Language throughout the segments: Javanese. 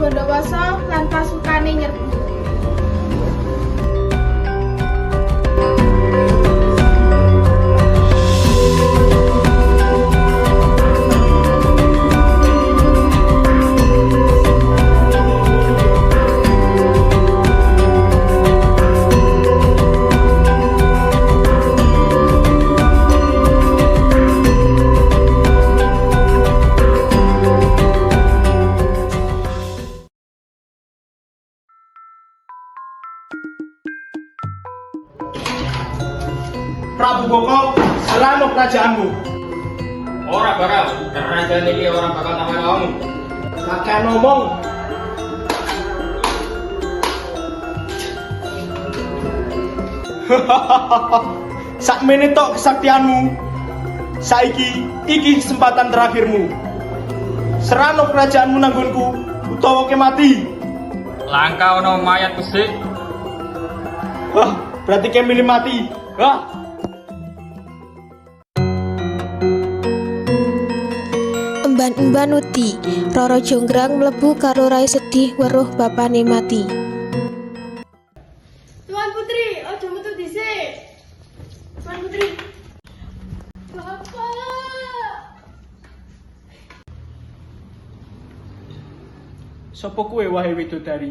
Bondowoso lan pasukane nyerbu. Prabu Boko, selama kerajaanmu. Ora bakal, kerajaan ini orang bakal tambahin kamu. Kakek ngomong. Sakmene tok kesaktianmu. Saiki, iki kesempatan terakhirmu. Serano kerajaanmu nanggonku, utawa ke mati. Langkah ono mayat pesik. Wah, berarti ke milih mati. Wah. Emban-emban wedi, Roro Jonggrang mlebu karo rai sedih weruh bapane mati. Tuan Putri, ojo metu dhisik. Tuan Putri. Bapak. Sopo kuwe wahai widodari?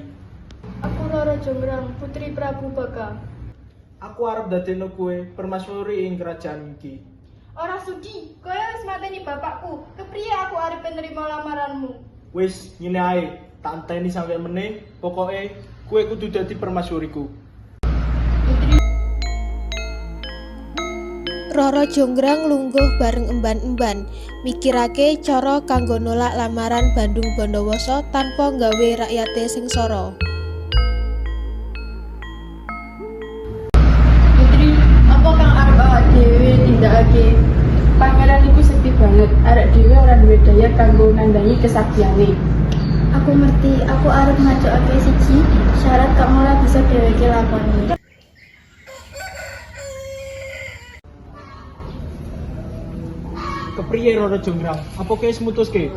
Aku Roro Jonggrang, putri Prabu Baka. Aku arep dadekno kuwe permasyuri ing kerajaan iki. Ora sudi, kowe wis mateni bapakku. Kepriye aku arep nerima lamaranmu? Wis ngene ae, tak enteni sampe meneh, pokoke kuwe kudu dadi permasyuriku. Roro Jonggrang lungguh bareng emban-emban, mikirake cara kanggo nolak lamaran Bandung Bondowoso tanpa nggawe rakyate sengsara. Putri, apa kang arep awak dhewe tindakake? Pangeran iku sedih banget, arek dhewe ora duwe daya kanggo nandhangi kesaktiane. Aku ngerti, aku arep ngajokake siji syarat kok malah bisa dheweke lakoni. Kepriye Roro Jonggrang? Apa kowe wis mutuske?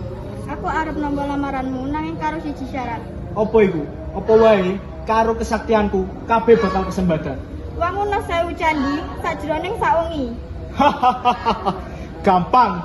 Aku arep nampa lamaranmu nanging karo siji syarat. Apa iku? Apa wae karo kesaktianku kabeh bakal kesembadan. Wangun 1000 candi sajroning sawengi. Gampang.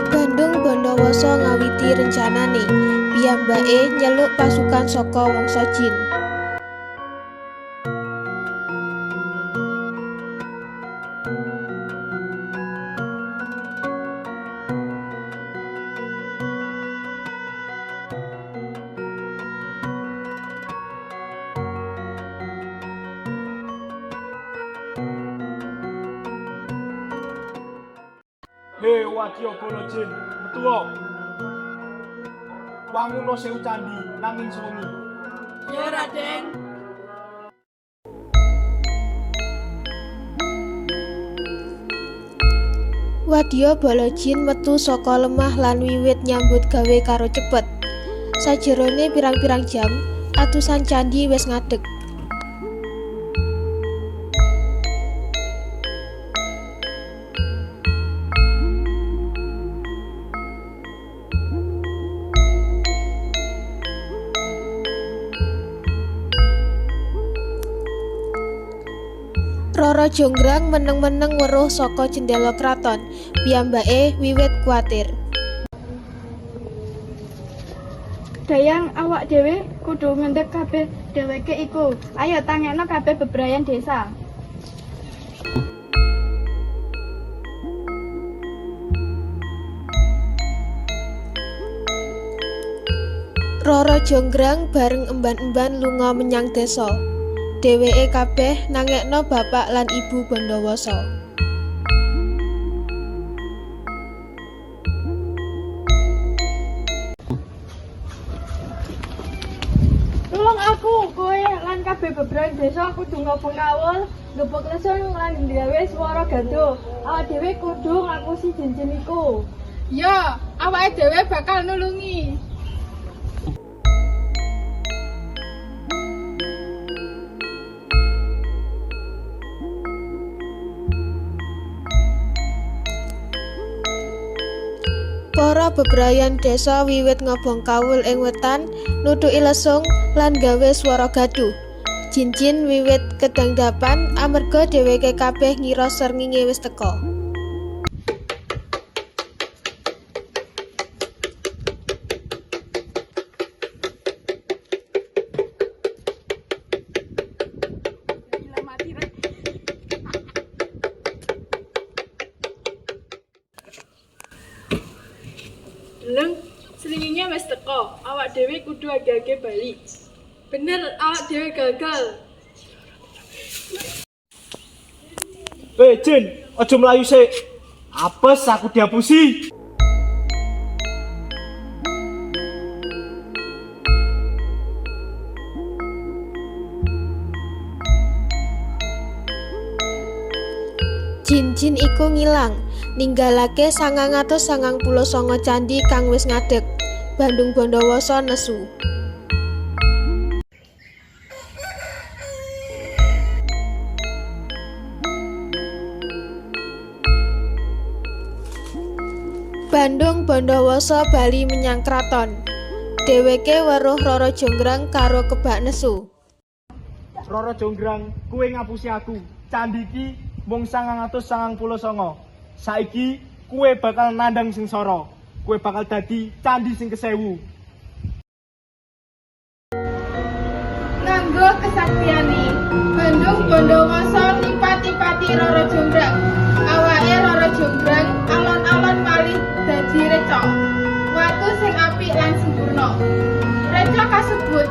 Bandung Bondowoso ngawiti rencanane, piyambake nyeluk pasukan saka wangsa Jin. Hei wadya bala jin, metu kok. Wanguno 1000 candi nanging suwengi. Ya Raden. Wadya bala jin metu saka lemah lan wiwit nyambut gawe karo cepet. Sajerone pirang-pirang jam, atusan candi wis ngadeg. Roro Jonggrang meneng-meneng weruh saka jendela kraton, piyambake wiwit kuwatir. Dayang awak dhewe kudu ngendhek kabeh dheweke iku. Ayo tangekno kabeh bebrayan desa. Roro Jonggrang bareng emban-emban lunga menyang desa. Dheweke kabeh nangekno bapak lan ibu Bondowoso. Tolong aku, Kowe lan kabeh bebrayan desa kudu ngobong kawul, gebuk lesung lan nggawe swara gaduh. Awak dhewe kudu ngapusi cincin iku. Ya, awake dhewe bakal nulungi. Para bebrayan desa wiwit ngobong kawul ing wetan, nutuki lesung lan gawe swara gaduh. Cincin wiwit kedangdapan amarga dheweke kabeh ngira srengenge wis teka. Deleng, srengenge wis teko. Awak dhewe kudu age-age bali. Bener, awak dhewe gagal. Jin, aja mlayu sik. Apes aku dihapusi. Jin-jin iku ngilang, ninggalake 999 candhi kang wis ngadeg. Bandung Bondowoso nesu. Bandung Bondowoso bali menyang kraton. Dheweke weruh Rara Jonggrang karo kebak nesu. Rara Jonggrang, kowe ngapusi aku. Candhi iki mung 999. Saiki kowe bakal nandhang sengsara. Kowe bakal dadi candhi sing ke-1000. Nganggo kesaktiane, Bandung Bondowoso nipati-pati Rara Jonggrang. Awake Rara Jonggrang alon-alon malih dadi reca. Watu sing apik lan sempurna. Reca kasebut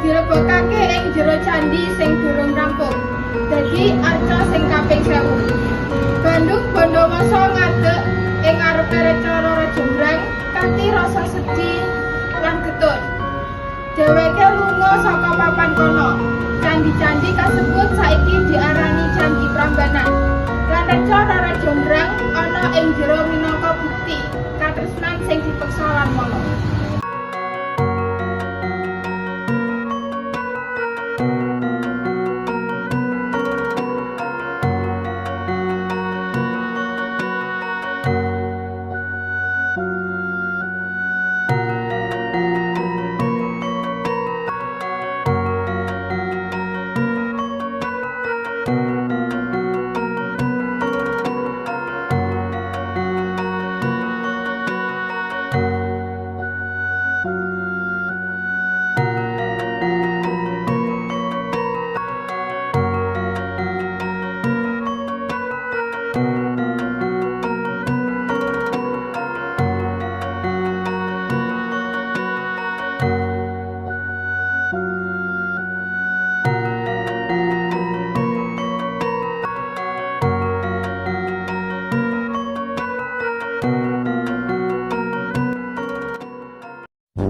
dilebokake ing jero candhi sing durung rampung. Dadi arca sing kaping 1000. Bandung Bondowoso ngadeg ing ngarepe reca Rara Jonggrang kanthi rasa sedih lan getun. Dheweke lunga saka papan kono. Candi-candi kasebut saiki diarani Candi Prambanan. Lan reca Rara Jonggrang ana ing jero minangka bukti katresnan sing dipeksa lan mono.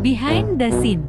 Behind the Scene.